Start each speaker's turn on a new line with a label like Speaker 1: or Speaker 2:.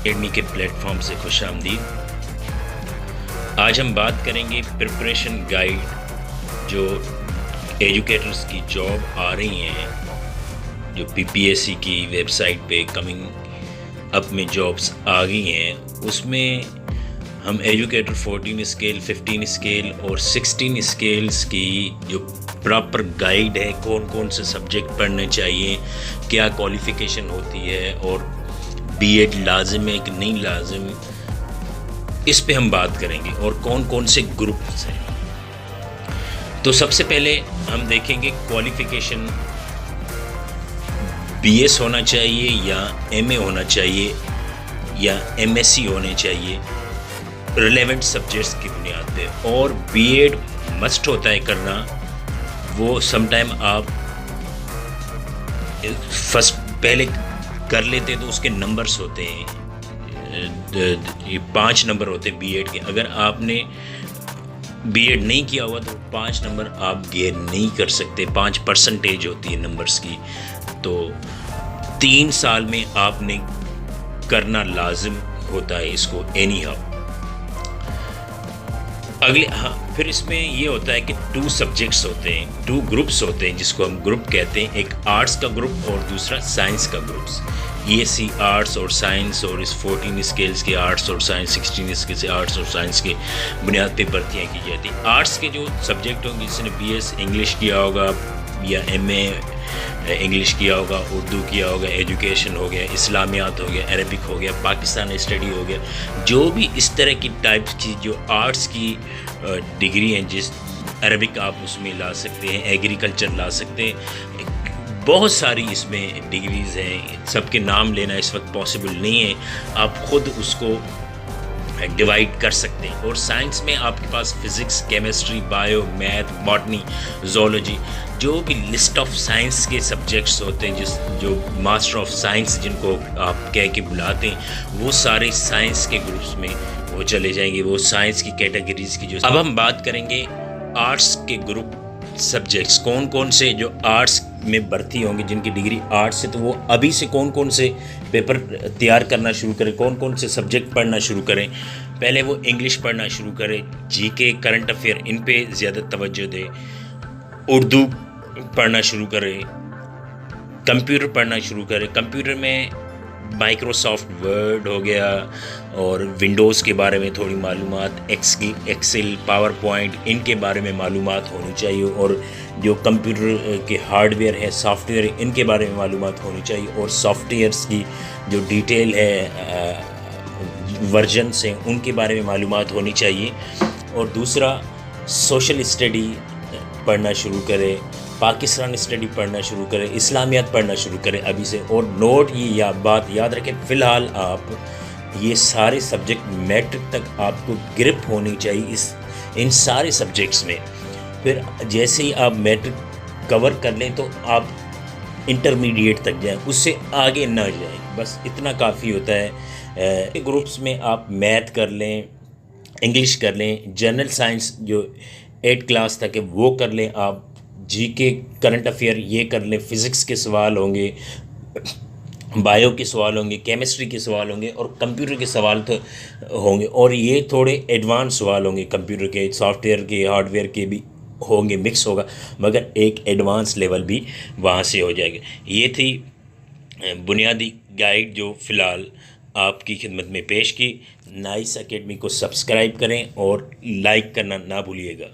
Speaker 1: Academy کے plate form سے خوش آمدید۔ آج ہم بات کریں گے پریپریشن گائیڈ جو ایجوکیٹرز کی جاب آ رہی ہیں، جو پی پی ایس سی کی ویب سائٹ پہ کمنگ اپ میں جابس آ گئی ہیں، اس میں ہم ایجوکیٹر 14 اسکیل، 15 اسکیل اور 16 اسکیلز کی جو پراپر گائیڈ ہے، کون کون سے سبجیکٹ پڑھنے چاہیے، کیا کوالیفیکیشن ہوتی ہے اور بی ایڈ لازم ہے کہ نہیں لازم، اس پہ ہم بات کریں گے، اور کون کون سے گروپس ہیں۔ تو سب سے پہلے ہم دیکھیں گے کوالیفیکیشن بی ایس ہونا چاہیے یا ایم اے ہونا چاہیے یا ایم ایس سی ہونے چاہیے ریلیونٹ سبجیکٹس کی بنیاد پہ، اور بی ایڈ مسٹ ہوتا ہے کرنا۔ وہ سم ٹائم آپ فرسٹ پہلے کر لیتے تو اس کے نمبرز ہوتے ہیں، 5 نمبر ہوتے ہیں بی ایڈ کے۔ اگر آپ نے بی ایڈ نہیں کیا ہوا تو 5 نمبر آپ گین نہیں کر سکتے، 5% ہوتی ہے نمبرز کی۔ تو 3 سال میں آپ نے کرنا لازم ہوتا ہے اس کو اینی ہاؤ۔ پھر اس میں یہ ہوتا ہے کہ 2 سبجیکٹس ہوتے ہیں، 2 گروپس ہوتے ہیں جس کو ہم گروپ کہتے ہیں، ایک آرٹس کا گروپ اور دوسرا سائنس کا گروپس۔ یہ سی آرٹس اور سائنس، اور اس 14 اسکیلز کے آرٹس اور سائنس، 16 اسکیل سے آرٹس اور سائنس کے بنیاد پہ بھرتیاں کی جاتی ہیں۔ آرٹس کے جو سبجیکٹ ہوں گے، جس نے بی ایس انگلش کیا ہوگا یا ایم اے انگلش کیا ہوگا، اردو کیا ہوگا، ایجوکیشن ہو گیا، اسلامیات ہو گیا، عربک ہو گیا، پاکستان اسٹڈی ہو گیا، جو بھی اس طرح کی ٹائپس کی جو آرٹس کی ڈگری ہیں، جس عربک آپ اس میں لا سکتے ہیں، ایگریکلچر لا سکتے ہیں، بہت ساری اس میں ڈگریز ہیں، سب کے نام لینا اس وقت پاسبل نہیں ہے، آپ خود اس کو ڈیوائڈ کر سکتے ہیں۔ اور سائنس میں آپ کے پاس physics, chemistry, bio, math, botany, zoology, جو بھی لسٹ آف سائنس کے سبجیکٹس ہوتے ہیں، جو ماسٹر آف سائنس جن کو آپ کہہ کے بلاتے ہیں، وہ سارے سائنس کے گروپس میں وہ چلے جائیں گے، وہ سائنس کی کیٹیگریز کی۔ اب ہم بات کریں گے آرٹس کے گروپ سبجیکٹس، کون کون سے جو آرٹس میں بھرتی ہوں گے، جن کی ڈگری آرٹس ہے، تو وہ ابھی سے کون کون سے پیپر تیار کرنا شروع کریں، کون کون سے سبجیکٹ پڑھنا شروع کریں۔ پہلے وہ انگلش پڑھنا شروع کریں، جی کے، کرنٹ افیئر، ان پہ زیادہ توجہ دیں، اردو پڑھنا شروع کریں، کمپیوٹر پڑھنا شروع کریں۔ کمپیوٹر میں مائکروسافٹ ورڈ ہو گیا اور ونڈوز کے بارے میں تھوڑی معلومات، ایکسل، پاور پوائنٹ، ان کے بارے میں معلومات ہونی چاہیے، اور جو کمپیوٹر کے ہارڈ ویئر ہے، سافٹ ویئر، ان کے بارے میں معلومات ہونی چاہیے، اور سافٹ ویئرس کی جو ڈیٹیل ہے، ورژنس ہیں، ان کے بارے میں معلومات ہونی چاہیے۔ اور دوسرا سوشل اسٹڈی پڑھنا شروع کرے، پاکستان اسٹڈی پڑھنا شروع کرے، اسلامیات پڑھنا شروع کرے ابھی سے۔ اور نوٹ یہ بات یاد رکھیں، فی الحال آپ یہ سارے سبجیکٹ میٹرک تک آپ کو گرپ ہونی چاہیے ان سارے سبجیکٹس میں۔ پھر جیسے ہی آپ میٹرک کور کر لیں تو آپ انٹرمیڈیٹ تک جائیں، اس سے آگے نہ جائیں، بس اتنا کافی ہوتا ہے۔ گروپس میں آپ میتھ کر لیں، انگلش کر لیں، جنرل سائنس جو 8 کلاس تک ہے وہ کر لیں، آپ جی کے، کرنٹ افیئر یہ کر لیں، فزکس کے سوال ہوں گے، بایو کے سوال ہوں گے، کیمسٹری کے سوال ہوں گے، اور کمپیوٹر کے سوال تو ہوں گے، اور یہ تھوڑے ایڈوانس سوال ہوں گے، کمپیوٹر کے، سافٹ ویئر کے، ہارڈ ویئر کے بھی ہوں گے، مکس ہوگا، مگر ایک ایڈوانس لیول بھی وہاں سے ہو جائے گا۔ یہ تھی بنیادی گائیڈ جو فی الحال آپ کی خدمت میں پیش کی۔ نائس اکیڈمی کو سبسکرائب کریں اور لائک کرنا نہ بھولیے گا۔